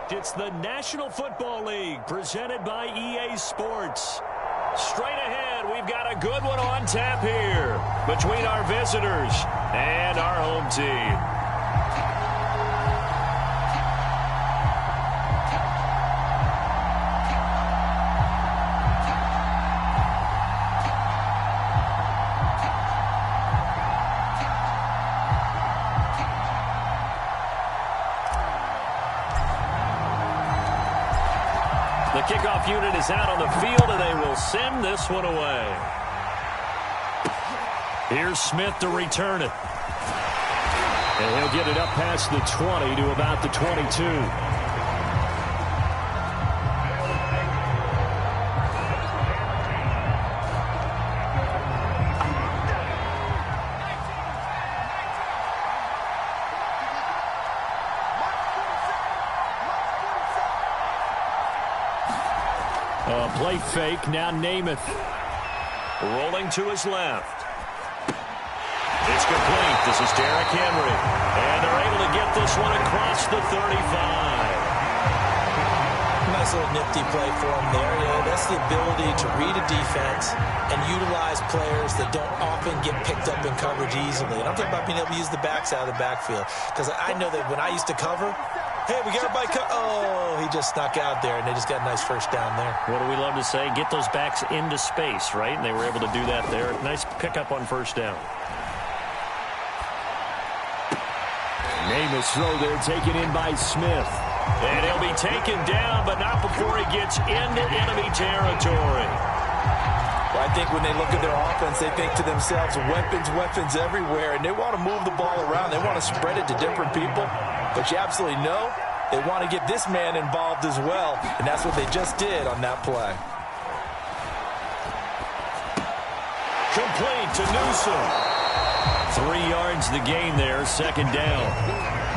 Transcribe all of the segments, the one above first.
It's the National Football League presented by EA Sports. Straight ahead, we've got a good one on tap here between our visitors and our home team. The kickoff unit is out on the field, and they will send this one away. Here's Smith to return it. And he'll get it up past the 20 to about the 22. Play fake, now Namath. Rolling to his left. It's complete. This is Derrick Henry. And they're able to get this one across the 35. Nice little nifty play for him there. Yeah, that's the ability to read a defense and utilize players that don't often get picked up in coverage easily. And I'm talking about being able to use the backs out of the backfield. Because I know that when I used to cover, hey, we got everybody oh, he just snuck out there, and they just got a nice first down there. What do we love to say? Get those backs into space, right? And they were able to do that there. Nice pickup on first down. Namath's throw there taken in by Smith. And he'll be taken down, but not before he gets into enemy territory. Well, I think when they look at their offense, they think to themselves, weapons, weapons everywhere, and they want to move the ball around. They want to spread it to different people. But you absolutely know they want to get this man involved as well, and that's what they just did on that play. Complete to Newsom. 3 yards the gain there, second down.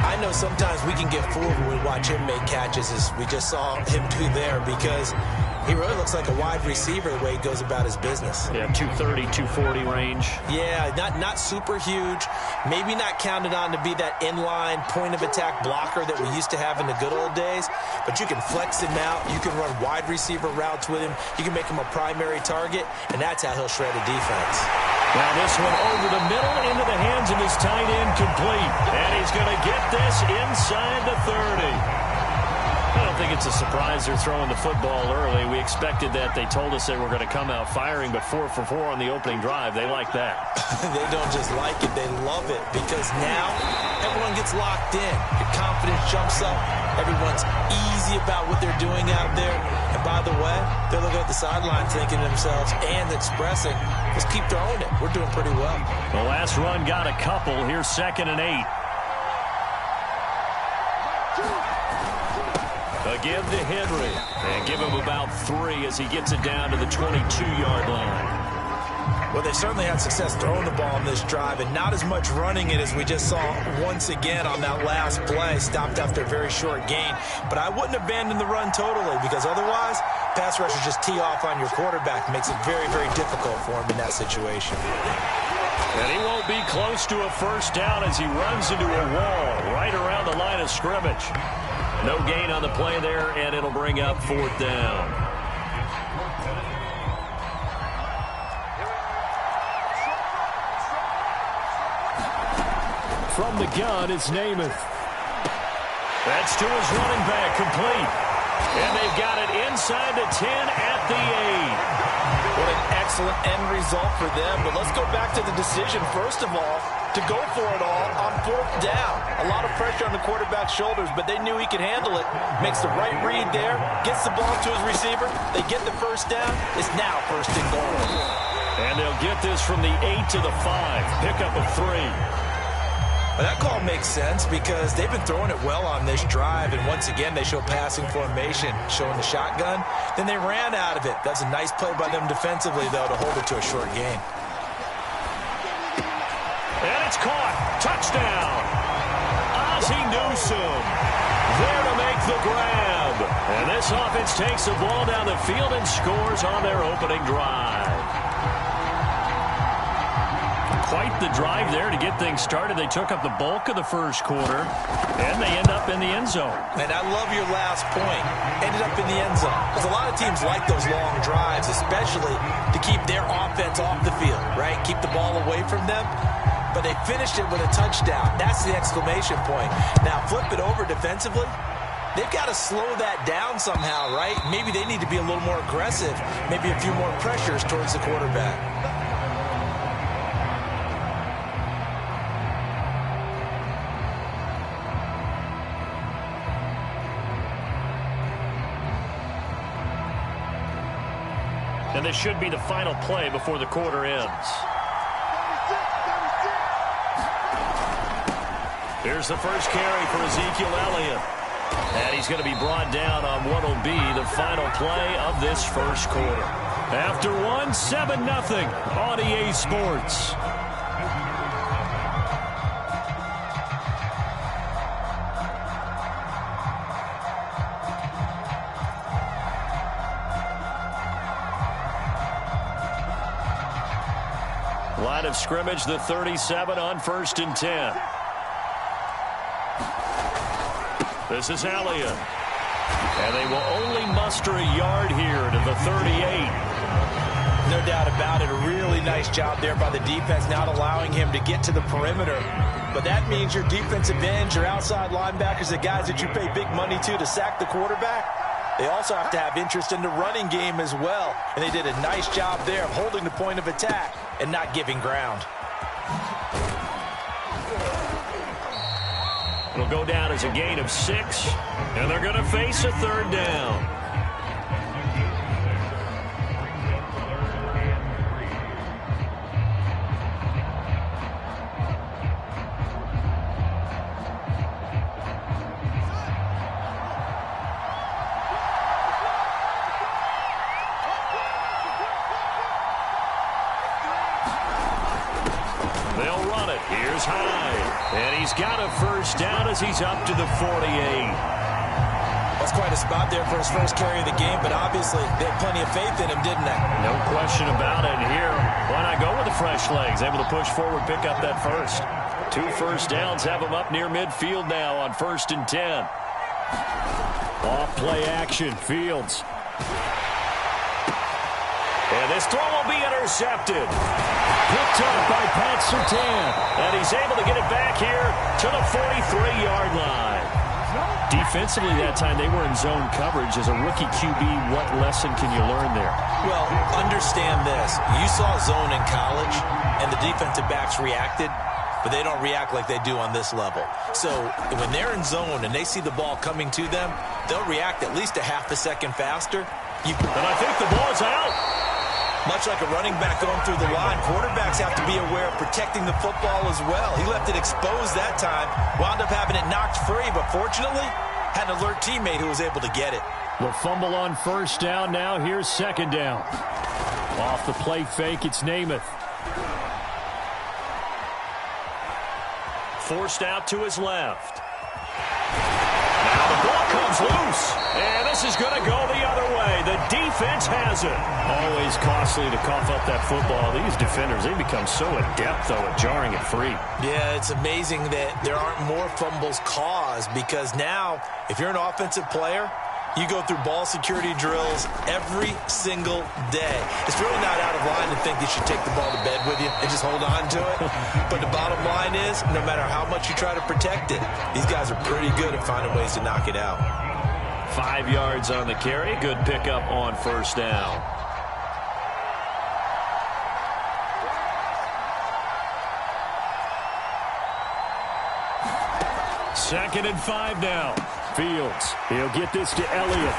I know sometimes we can get fooled when we watch him make catches, as we just saw him do there, because he really looks like a wide receiver the way he goes about his business. Yeah, 230, 240 range. Yeah, not super huge. Maybe not counted on to be that inline point-of-attack blocker that we used to have in the good old days, but you can flex him out. You can run wide receiver routes with him. You can make him a primary target, and that's how he'll shred a defense. Now this one over the middle into the hands of his tight end, complete. And he's going to get this inside the 30. I don't think it's a surprise they're throwing the football early. We expected that. They told us they were going to come out firing, but 4 for 4 on the opening drive. They like that. They don't just like it, they love it, because now everyone gets locked in. Your confidence jumps up. Everyone's easy about what they're doing out there. And by the way, they're looking at the sideline thinking to themselves and expressing, let's keep throwing it. We're doing pretty well. The last run got a couple. Here's 2nd and 8. Again to Henry. And give him about 3 as he gets it down to the 22-yard line. Well, they certainly had success throwing the ball on this drive, and not as much running it as we just saw once again on that last play. Stopped after a very short gain. But I wouldn't abandon the run totally, because otherwise, pass rushers just tee off on your quarterback. Makes it very, very difficult for him in that situation. And he won't be close to a first down as he runs into a wall right around the line of scrimmage. No gain on the play there, and it'll bring up 4th down. From the gun, it's Namath. That's to his running back, complete. And they've got it inside the 10 at the 8. What an excellent end result for them. But let's go back to the decision, first of all, to go for it all on 4th down. A lot of pressure on the quarterback's shoulders, but they knew he could handle it. Makes the right read there, gets the ball to his receiver. They get the first down. It's now 1st and goal. And they'll get this from the 8 to the 5. Pickup of 3. Well, that call makes sense because they've been throwing it well on this drive, and once again they show passing formation, showing the shotgun. Then they ran out of it. That's a nice play by them defensively, though, to hold it to a short gain. And it's caught. Touchdown. Ozzie Newsome there to make the grab. And this offense takes the ball down the field and scores on their opening drive. quite the drive there to get things started. They took up the bulk of the first quarter, and they end up in the end zone. And I love your last point. Ended up in the end zone. Because a lot of teams like those long drives, especially to keep their offense off the field, right? Keep the ball away from them. But they finished it with a touchdown. That's the exclamation point. Now, flip it over defensively. They've got to slow that down somehow, right? Maybe they need to be a little more aggressive. Maybe a few more pressures towards the quarterback. And this should be the final play before the quarter ends. Here's the first carry for Ezekiel Elliott. And he's going to be brought down on what will be the final play of this first quarter. After one, 7-0 on EA Sports. Line of scrimmage, the 37 on 1st and 10. This is Elliott. And they will only muster a yard here to the 38. No doubt about it. A really nice job there by the defense, not allowing him to get to the perimeter. But that means your defensive ends, your outside linebackers, the guys that you pay big money to sack the quarterback, they also have to have interest in the running game as well. And they did a nice job there of holding the point of attack and not giving ground. It'll go down as a gain of 6, and they're going to face a 3rd down. They'll run it. Here's Hyde. And he's got a first down as he's up to the 48. That's quite a spot there for his first carry of the game, but obviously they had plenty of faith in him, didn't they? No question about it. Here, why not go with the fresh legs? Able to push forward, pick up that first. 2 first downs have him up near midfield now on 1st and 10. Off play action, Fields. And this throw will be intercepted. Picked up by Pat Surtain. And he's able to get it back here to the 43-yard line. Defensively that time, they were in zone coverage. As a rookie QB, what lesson can you learn there? Well, understand this. You saw zone in college, and the defensive backs reacted, but they don't react like they do on this level. So when they're in zone and they see the ball coming to them, they'll react at least a half a second faster. And I think the ball's out. Much like a running back going through the line, quarterbacks have to be aware of protecting the football as well. He left it exposed that time, wound up having it knocked free, but fortunately had an alert teammate who was able to get it. The fumble on first down now. Here's 2nd down. Off the play fake, it's Namath. Forced out to his left. Now the ball comes loose. And this is going to go the other way. The defense has it. Always costly to cough up that football. These defenders, they become so adept, though, at jarring it free. Yeah, it's amazing that there aren't more fumbles caused, because now, if you're an offensive player, you go through ball security drills every single day. It's really not out of line to think you should take the ball to bed with you and just hold on to it. But the bottom line is, no matter how much you try to protect it, these guys are pretty good at finding ways to knock it out. 5 yards on the carry. Good pickup on first down. Second and 5 now. Fields. He'll get this to Elliott.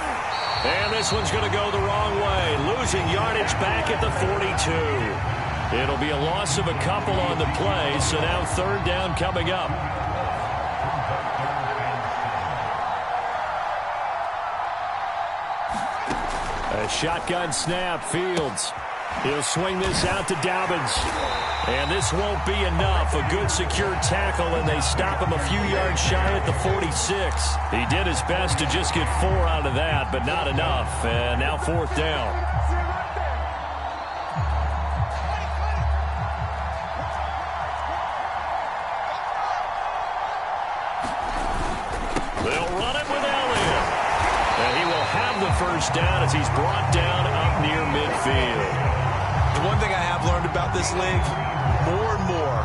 And this one's going to go the wrong way. Losing yardage back at the 42. It'll be a loss of a couple on the play. So now 3rd down coming up. A shotgun snap. Fields. He'll swing this out to Dobbins. And this won't be enough. A good secure tackle, and they stop him a few yards shy at the 46. He did his best to just get 4 out of that, but not enough. And now 4th down. first down as he's brought down up near midfield. The one thing I have learned about this league, more and more,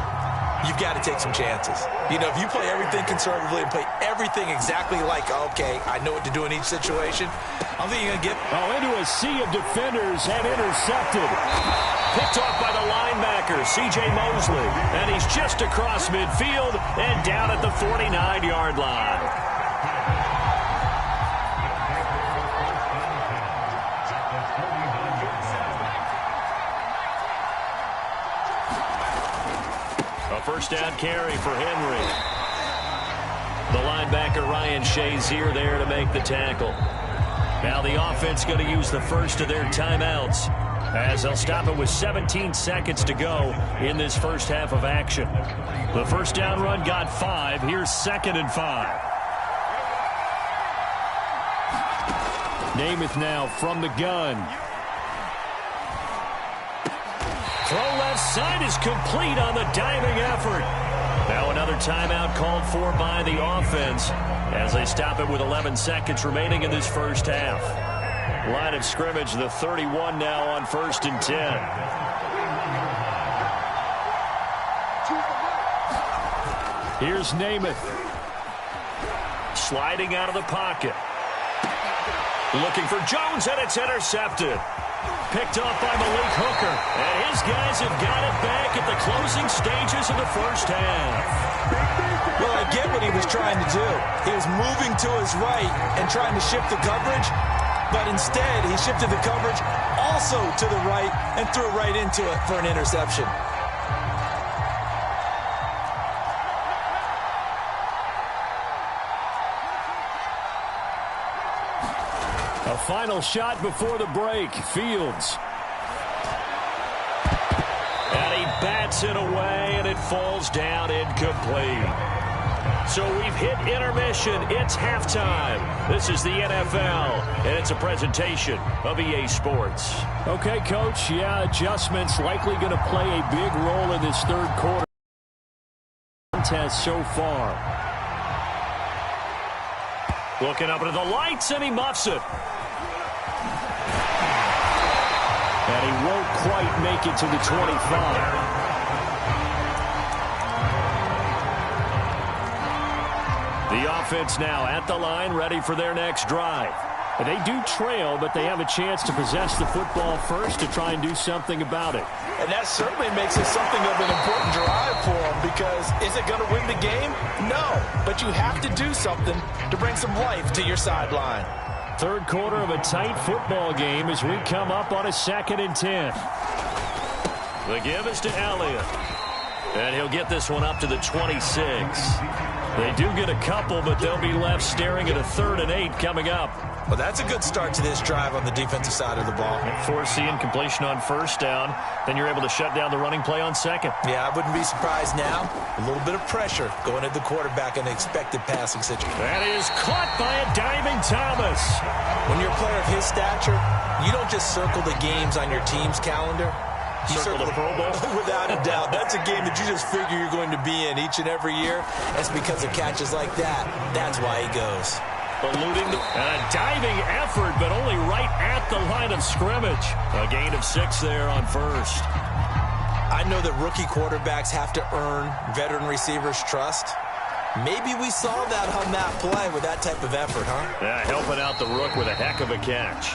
you've got to take some chances. You know, if you play everything conservatively and play everything exactly like, okay, I know what to do in each situation, I don't think you're going to get... Into a sea of defenders and intercepted. Picked off by the linebacker, C.J. Mosley. And he's just across midfield and down at the 49-yard line. A first down carry for Henry. The linebacker, Ryan Shazier, there to make the tackle. Now the offense going to use the first of their timeouts as they'll stop it with 17 seconds to go in this first half of action. The first down run got 5. Here's 2nd and 5. Namath now from the gun. Throw left side is complete on the diving effort. Now another timeout called for by the offense as they stop it with 11 seconds remaining in this first half. Line of scrimmage, the 31 now on 1st and 10. Here's Namath. Sliding out of the pocket. Looking for Jones, and it's intercepted. Picked off by Malik Hooker. And his guys have got it back at the closing stages of the first half. Well, I get what he was trying to do. He was moving to his right and trying to shift the coverage. But instead, he shifted the coverage also to the right and threw right into it for an interception. A final shot before the break. Fields. And he bats it away, and it falls down incomplete. So we've hit intermission. It's halftime. This is the NFL, and it's a presentation of EA Sports. Okay, Coach. Yeah, adjustments likely going to play a big role in this third quarter contest so far. Looking up into the lights, and he muffs it. And he won't quite make it to the 25. The offense now at the line, ready for their next drive. They do trail, but they have a chance to possess the football first to try and do something about it. And that certainly makes it something of an important drive for them, because is it going to win the game? No, but you have to do something to bring some life to your sideline. Third quarter of a tight football game as we come up on a 2nd and 10. The give is to Elliott. And he'll get this one up to the 26. They do get a couple, but they'll be left staring at a 3rd and 8 coming up. Well, that's a good start to this drive on the defensive side of the ball. Force the incompletion on first down. Then you're able to shut down the running play on 2nd. Yeah, I wouldn't be surprised now. A little bit of pressure going at the quarterback in an expected passing situation. That is caught by a diving Thomas. When you're a player of his stature, you don't just circle the games on your team's calendar. You circle the Pro Bowl? Without a doubt. That's a game that you just figure you're going to be in each and every year. That's because of catches like that. That's why he goes. Eluding and a diving effort, but only right at the line of scrimmage. A gain of 6 there on first. I know that rookie quarterbacks have to earn veteran receivers' trust. Maybe we saw that on that play with that type of effort, huh? Yeah, helping out the rook with a heck of a catch.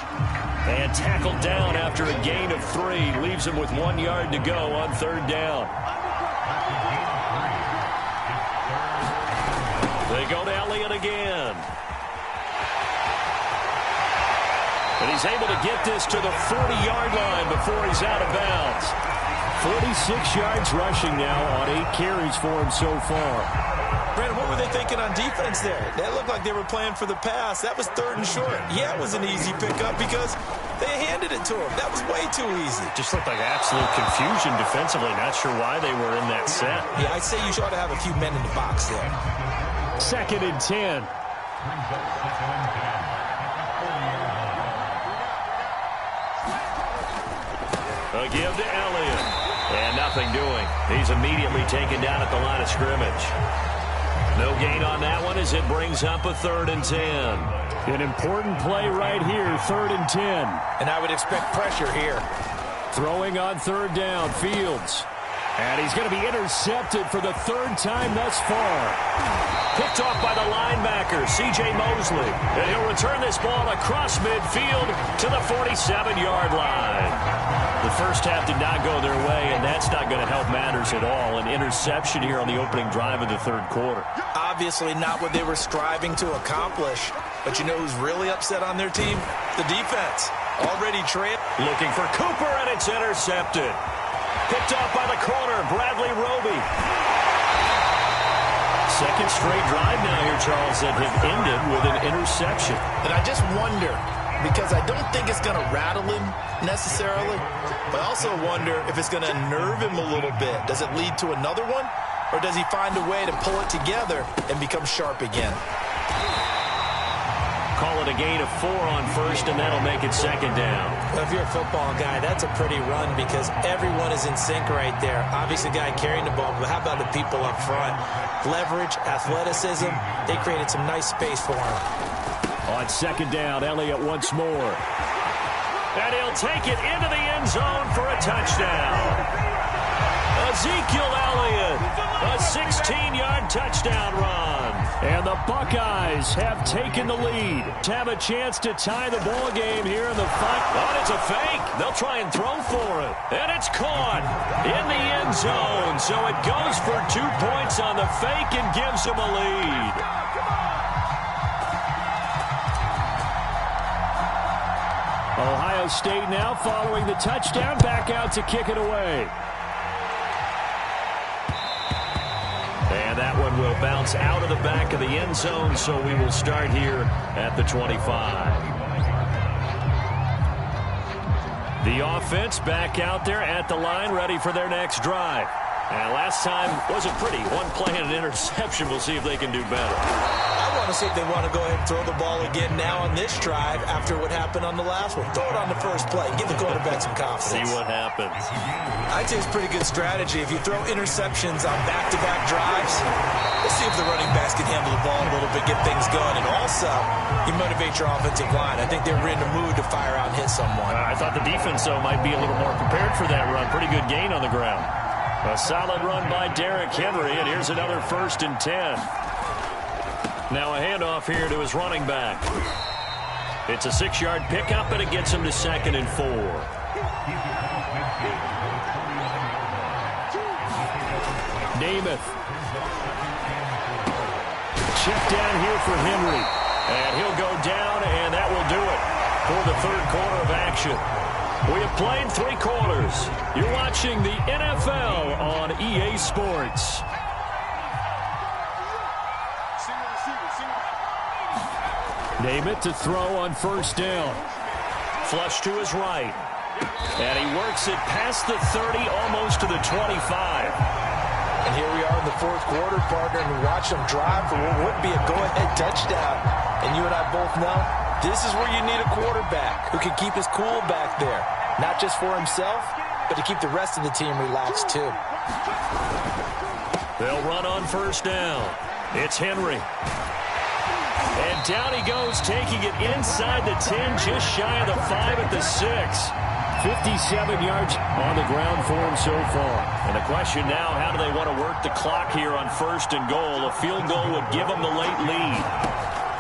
And tackled down after a gain of 3. Leaves him with 1 yard to go on 3rd down. They go to Elliott again. And he's able to get this to the 40-yard line before he's out of bounds. 46 yards rushing now on 8 carries for him so far. Brandon, what were they thinking on defense there? That looked like they were playing for the pass. That was 3rd and short. Yeah, it was an easy pickup because they handed it to him. That was way too easy. Just looked like absolute confusion defensively. Not sure why they were in that set. Yeah, I'd say you ought to have a few men in the box there. 2nd and 10. A give to Elliott. And nothing doing. He's immediately taken down at the line of scrimmage. No gain on that one as it brings up a 3rd and 10. An important play right here, 3rd and 10. And I would expect pressure here. Throwing on 3rd down, Fields. And he's going to be intercepted for the 3rd time thus far. Picked off by the linebacker, C.J. Mosley. And he'll return this ball across midfield to the 47-yard line. The first half did not go their way, and that's not going to help matters at all. An interception here on the opening drive of the 3rd quarter. Obviously not what they were striving to accomplish. But you know who's really upset on their team? The defense. Already trailed. Looking for Cooper, and it's intercepted. Picked off by the corner, Bradley Roby. Second straight drive now here, Charles, that have ended with an interception. And I just wonder, because I don't think it's going to rattle him necessarily, but I also wonder if it's going to unnerve him a little bit. Does it lead to another one, or does he find a way to pull it together and become sharp again? Call it a gain of 4 on 1st, and that'll make it 2nd down. Well, if you're a football guy, that's a pretty run because everyone is in sync right there. Obviously, the guy carrying the ball, but how about the people up front? Leverage, athleticism, they created some nice space for him. On 2nd down, Elliott once more. And he'll take it into the end zone for a touchdown. Ezekiel Elliott, a 16-yard touchdown run. And the Buckeyes have taken the lead. Have a chance to tie the ball game here in the fight. Oh, it's a fake. They'll try and throw for it. And it's caught in the end zone. So it goes for 2 points on the fake and gives them a lead. Ohio State now following the touchdown, back out to kick it away. And that one will bounce out of the back of the end zone, so we will start here at the 25. The offense back out there at the line, ready for their next drive. And last time wasn't pretty. One play and an interception. We'll see if they can do better. I want to see if they want to go ahead and throw the ball again now on this drive after what happened on the last one. Throw it on the first play. Give the quarterback some confidence. See what happens. I'd say it's a pretty good strategy. If you throw interceptions on back-to-back drives, let's see if the running backs can handle the ball a little bit, get things going. And also, you motivate your offensive line. I think they're in the mood to fire out and hit someone. I thought the defense, though, might be a little more prepared for that run. Pretty good gain on the ground. A solid run by Derrick Henry, and here's another 1st and 10. Now a handoff here to his running back. It's a 6-yard pickup, and it gets him to 2nd and 4. Namath. Check down here for Henry. And he'll go down, and that will do it for the 3rd quarter of action. We have played 3 quarters. You're watching the NFL on EA Sports. Namath to throw on 1st down. Flush to his right. And he works it past the 30, almost to the 25. And here we are in the 4th quarter, partner, and watch them drive for what would be a go-ahead touchdown. And you and I both know this is where you need a quarterback who can keep his cool back there. Not just for himself, but to keep the rest of the team relaxed, too. They'll run on 1st down. It's Henry. And down he goes, taking it inside the 10, just shy of the 5 at the 6. 57 yards on the ground for him so far. And the question now, how do they want to work the clock here on 1st and goal? A field goal would give them the late lead.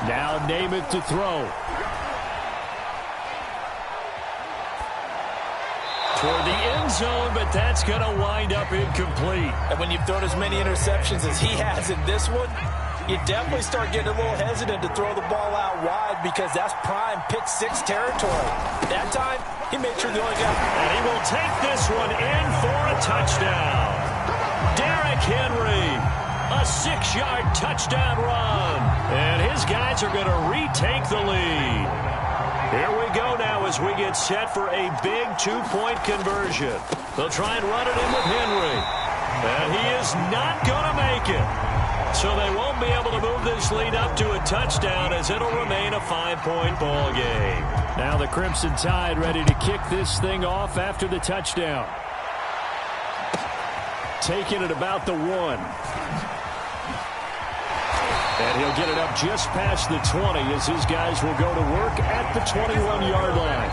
Now Namath to throw. Toward the end zone, but that's going to wind up incomplete. And when you've thrown as many interceptions as he has in this one, you definitely start getting a little hesitant to throw the ball out wide because that's prime pick-6 territory. That time, he made sure the only guy. And he will take this one in for a touchdown. Derrick Henry, a 6-yard touchdown run. And his guys are going to retake the lead. Here we go now as we get set for a big 2-point conversion. They'll try and run it in with Henry. And he is not going to make it. So they won't be able to move this lead up to a touchdown as it'll remain a 5-point ball game. Now the Crimson Tide ready to kick this thing off after the touchdown. Taking it about the 1. And he'll get it up just past the 20 as his guys will go to work at the 21-yard line.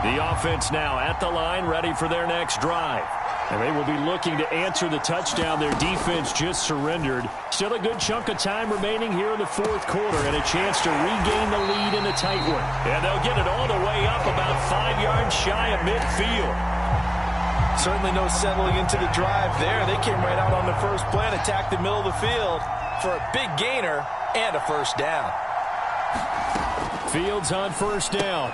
The offense now at the line, ready for their next drive. And they will be looking to answer the touchdown their defense just surrendered. Still a good chunk of time remaining here in the fourth quarter and a chance to regain the lead in a tight one. And they'll get it all the way up about 5 yards shy of midfield. Certainly no settling into the drive there. They came right out on the first play and attacked the middle of the field for a big gainer and a first down. Fields on first down.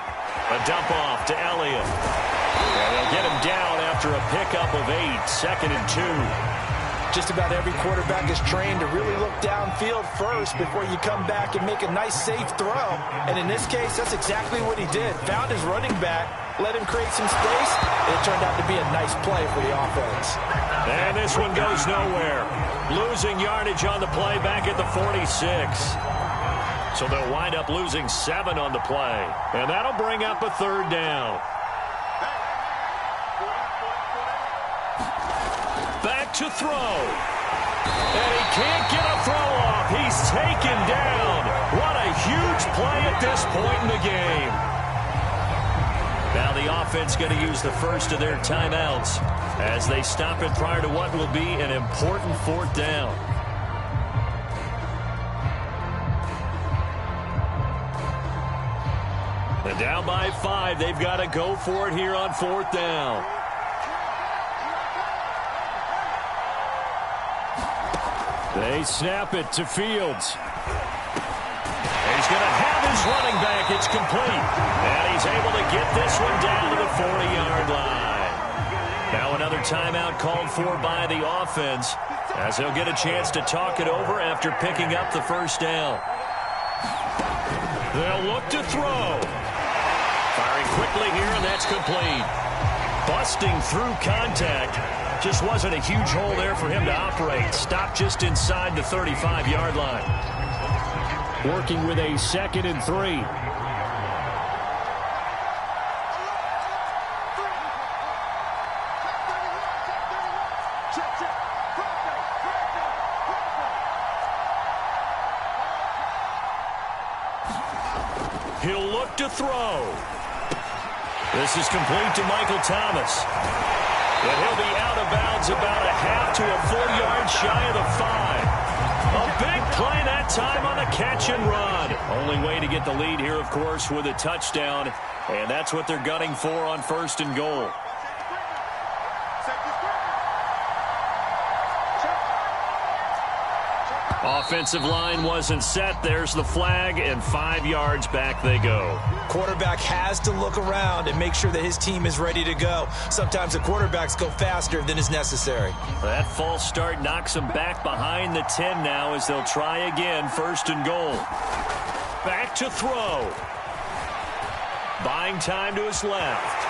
A dump off to Elliott. And they'll get him down after a pickup of 8, 2nd and 2. Just about every quarterback is trained to really look downfield first before you come back and make a nice, safe throw. And in this case, that's exactly what he did. Found his running back, let him create some space, and it turned out to be a nice play for the offense. And this one goes nowhere. Losing yardage on the play back at the 46. So they'll wind up losing 7 on the play. And that'll bring up a third down. Back to throw. And he can't get a throw off. He's taken down. What a huge play at this point in the game. Now the offense going to use the first of their timeouts as they stop it prior to what will be an important fourth down. And down by 5, they've got to go for it here on fourth down. They snap it to Fields. He's going to have his running back. It's complete. And he's able to get this one down to the 40-yard line. Now another timeout called for by the offense as they'll get a chance to talk it over after picking up the first down. They'll look to throw. Firing quickly here, and that's complete. Busting through contact. Just wasn't a huge hole there for him to operate. Stopped just inside the 35-yard line. Working with a 2nd and 3. He'll look to throw. This is complete to Michael Thomas. And he'll be out of bounds about a half to a full yard shy of the 5. A big play that time on the catch and run. Only way to get the lead here, of course, with a touchdown. And that's what they're gunning for on 1st and goal. Offensive line wasn't set. There's the flag, and 5 yards back they go. Quarterback has to look around and make sure that his team is ready to go. Sometimes the quarterbacks go faster than is necessary. That false start knocks them back behind the 10 now as they'll try again, 1st and goal. Back to throw. Buying time to his left.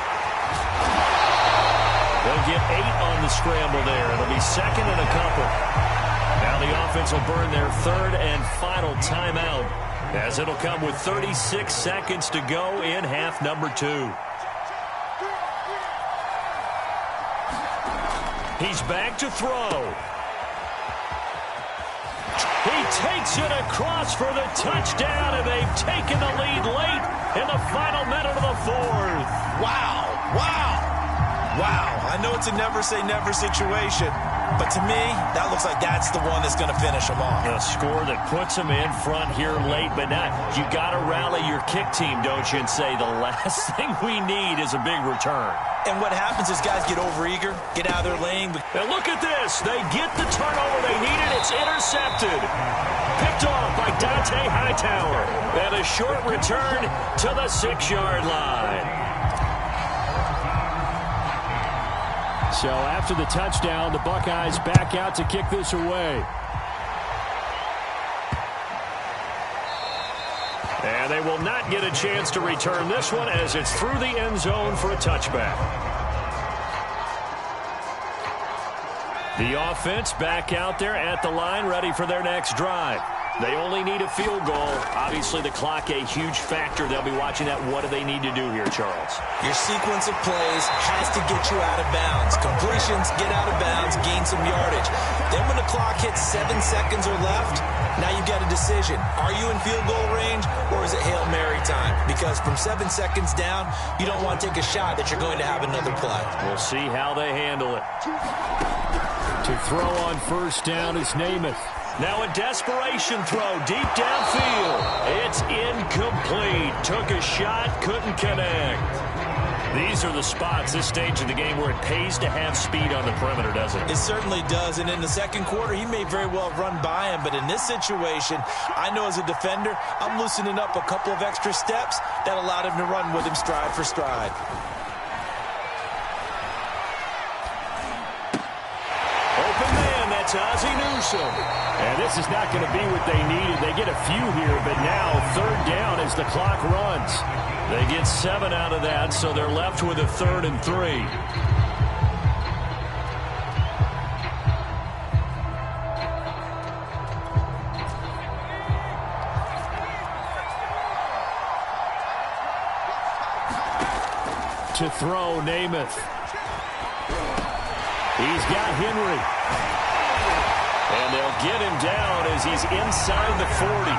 They'll get 8 on the scramble there. It'll be 2nd and a couple. Now the offense will burn their 3rd and final timeout as it'll come with 36 seconds to go in half number 2. He's back to throw. He takes it across for the touchdown, and they've taken the lead late in the final minute of the 4th. Wow, wow, wow. I know it's a never-say-never situation, but to me, that looks like that's the one that's going to finish them off. A score that puts them in front here late, but now you got to rally your kick team, don't you, and say the last thing we need is a big return. And what happens is guys get overeager, get out of their lane. And look at this. They get the turnover they needed. It's intercepted. Picked off by Dante Hightower. And a short return to the 6-yard line. So after the touchdown, the Buckeyes back out to kick this away. And they will not get a chance to return this one as it's through the end zone for a touchback. The offense back out there at the line, ready for their next drive. They only need a field goal. Obviously, the clock a huge factor. They'll be watching that. What do they need to do here, Charles? Your sequence of plays has to get you out of bounds. Completions, get out of bounds, gain some yardage. Then when the clock hits 7 seconds or left, now you've got a decision. Are you in field goal range, or is it Hail Mary time? Because from 7 seconds down, you don't want to take a shot that you're going to have another play. We'll see how they handle it. To throw on first down is Namath. Now a desperation throw deep downfield. It's incomplete. Took a shot, couldn't connect. These are the spots, this stage of the game, where it pays to have speed on the perimeter, doesn't it? It certainly does, and in the second quarter, he may very well run by him, but in this situation, I know as a defender, I'm loosening up a couple of extra steps that allowed him to run with him stride for stride. Open man, that's Ozzie Newsome. And this is not going to be what they needed. They get a few here, but now third down as the clock runs. They get 7 out of that, so they're left with a 3rd and 3. To throw, Namath. He's got Henry. And they'll get him down as he's inside the 40.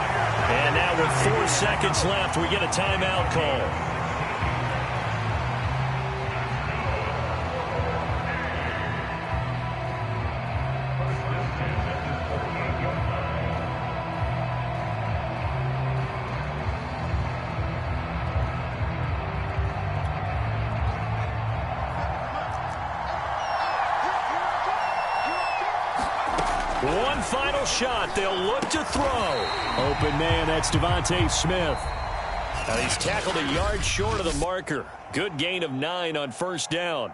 And now with 4 seconds left, we get a timeout call. One final shot. They'll look to throw. Open man, that's Devontae Smith. Now he's tackled a yard short of the marker. Good gain of 9 on first down.